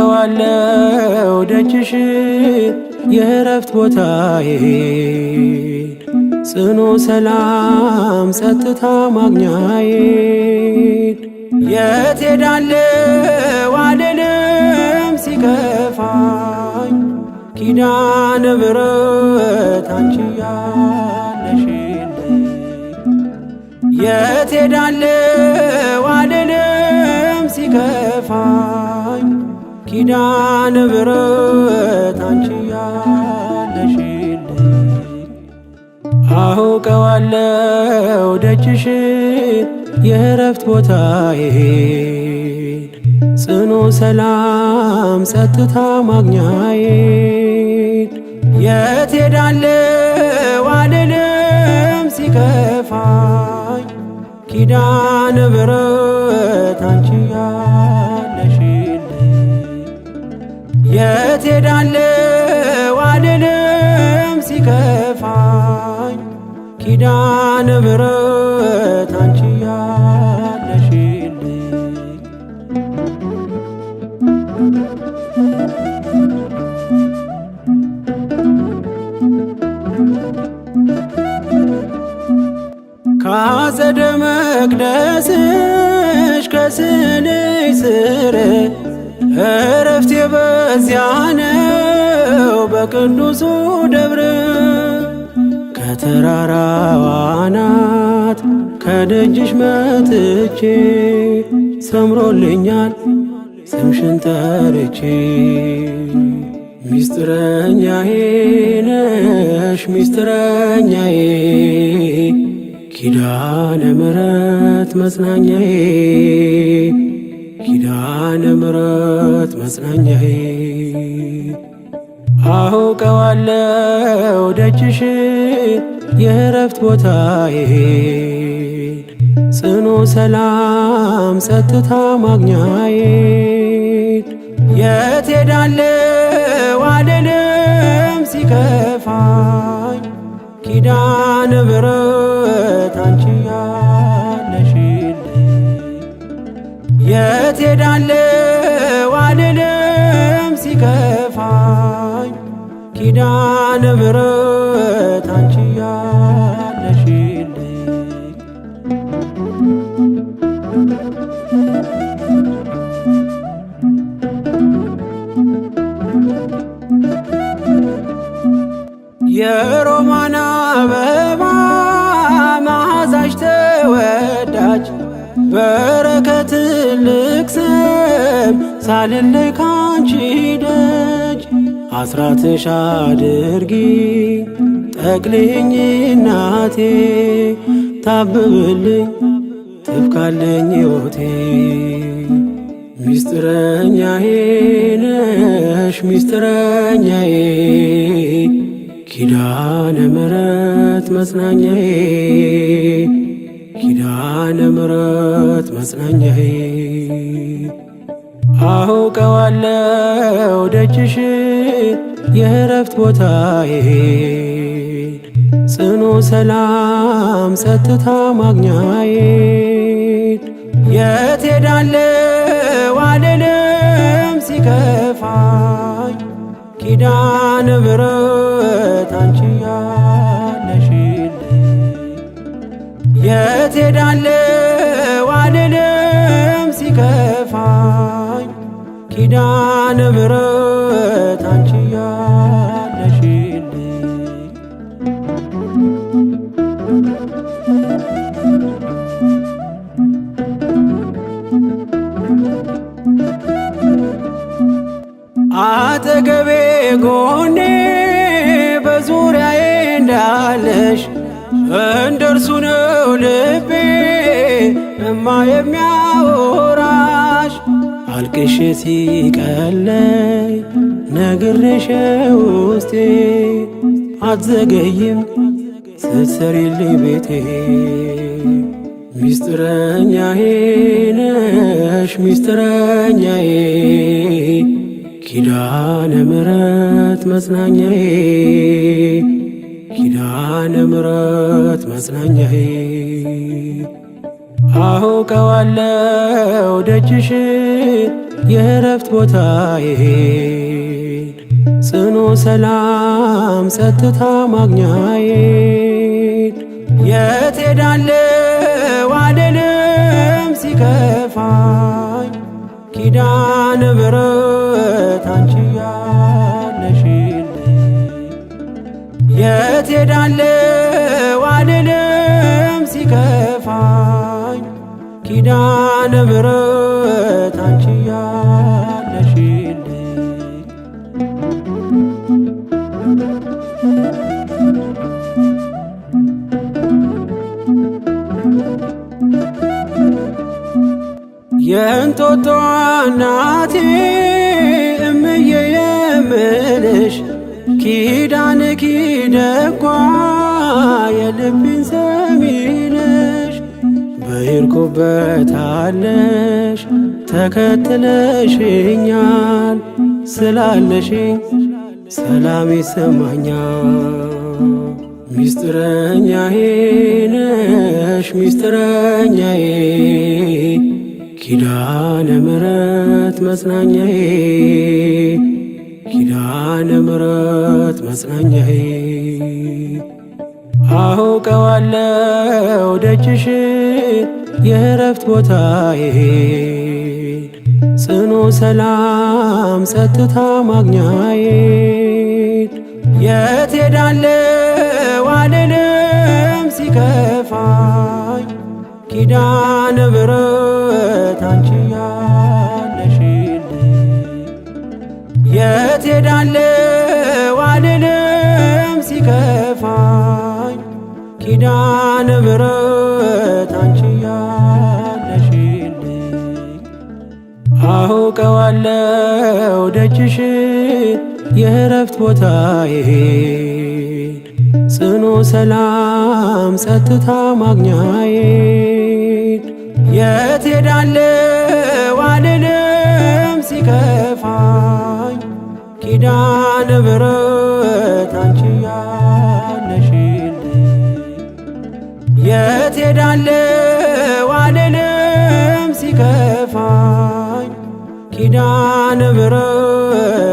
አውቀዋለሁ ደጅሽን የእረፍት ቦታዬን ጽኑ ሰላም ጸጥታ ማግኛዬን የት ሄዳለሁ አልልም ሲከፋኝ ኪዳነ ምሕረት አንቺ ያለሽልኝ የት ሄዳለሁ አልልም ሲከፋኝ ኪዳነ ምሕረት አንቺ ያለሽልኝ አውቀዋለሁ ደጅሽን የእረፍት ቦታዬን ጽኑ ሰላም ጸጥታ ማግኛዬን የት ሄዳለሁ አልልም ሲከፋኝ ኪዳነ ምሕረት አንቺ ያለሽልኝ የት ሄዳለሁ አልልም ሲከፋኝ ኪዳነ ምሕረት አንቺ ያለሽልኝ ከአጸደ መቅደስሽ ከስንኝ ስር እረፍቴ በዚያ ነው በቅዱሱ ደብር ከተራራው አናት ከደጅሽ መጥቼ ሰምሮልኛል ስምሽን ጠርቼ ሚስጥረኛዬ ነሽ ሚስጥረኛዬ ኪዳነ ምሕረት መጽናኛዬ ኪዳነ ምሕረት መጽናኛዬ አውቀዋለሁ ደጅሽን የእረፍት ቦታዬን ጽኑ ሰላም ጸጥታ ማግኛዬን የት ሄዳለሁ አልልም ሲከፋኝ ኪዳነ ምሕረት አንቺ ያለሽልኝ የት ሄዳለሁ አልልም ሲከፋኝ ኪዳነ ምሕረት አንቺ ያለሽልኝ የሮማን አበባ መዓዛሽ ተወዳጅ በረከት ልቅሰም ሳልለይ ካንቺ ደጅ አስራትሽ አድርጊ ጠቅልኝ እናቴ ታብብልኝ ትብካለኝ ሕይወቴ ሚስጥረኛዬ ነሽ ሚስጥረኛዬ ኪዳነ ምሕረት መጽናኛዬ ኪዳነ ምሕረት መጽናኛዬ አውቀዋለሁ ደጅሽን የእረፍት ቦታዬን ጽኑ ሰላም ጸጥታ ማግኛዬን የት ሄዳለሁ አልልም ሲከፋኝ ኪዳነ ምሕረት አንቺ ያለሽልኝ የት ሄዳለሁ አልልም ሲከፋኝ ኪዳነ ምሕረት አንቺ ያለሽልኝ አጠገቤ ጎኔ በዙሪያዬ እንዳለሽ እንደርሱ ነው ልቤ እማ የሚያወራሽ አልቅሼ ሲቀለይ ነግሬሽ ውስጤ አትዘገይም ስትሰሪልኝ ቤቴ ሚስጥረኛዬ ነሽ ሚስጥረኛዬ ኪዳነ ምሕረት መጽናኛዬ ኪዳነ ምሕረት መጽናኛዬ አውቀዋለሁ ደጅሽን የእረፍት ቦታዬን ጽኑ ሰላም ጸጥታ ማግኛዬን የት ሄዳለሁ አልልም ሲከፋኝ ኪዳነ ምሕረት አንቺ ያለሽልኝ የት ሄዳለሁ አልልም ሲከፋኝ ኪዳነ ምሕረት አንቺ ያለሽልኝ የእንጦጦ እናቴ እምዬ የምልሽ ኪዳንኪ ደጓ የልቤን ሰሚ ነሽ በሄድኩበት አለሽ ተከትለሽኛል ስላለሽኝ ሰላም ይሰማኛል ሚስጥረኛዬ ነሽ ሚስጥረኛዬ ኪዳነ ምሕረት መጽናኛዬ ኪዳነ ምሕረት መጽናኛዬ አውቀዋለሁ ደጅሽን የእረፍት ቦታዬን ጽኑ ሰላም ጸጥታ ማግኛዬን የት ሄዳለሁ አልልም ሲከፋኝ ኪዳነ ምሕረት አንቺ ያለሽልኝ የት ሄዳለሁ አልልም ሲከፋኝ ኪዳነ ምሕረት አንቺ ያለሽልኝ አውቀዋለሁ ደጅሽን የእረፍት ቦታዬን ጽኑ ሰላም ጸጥታ ማግኛዬን የት ሄዳለሁ አልልም ሲከፋኝ ኪዳነ ምሕረት አንቺ ያለሽልኝ የት ሄዳለሁ አልልም ሲከፋኝ ኪዳነ ምሕረት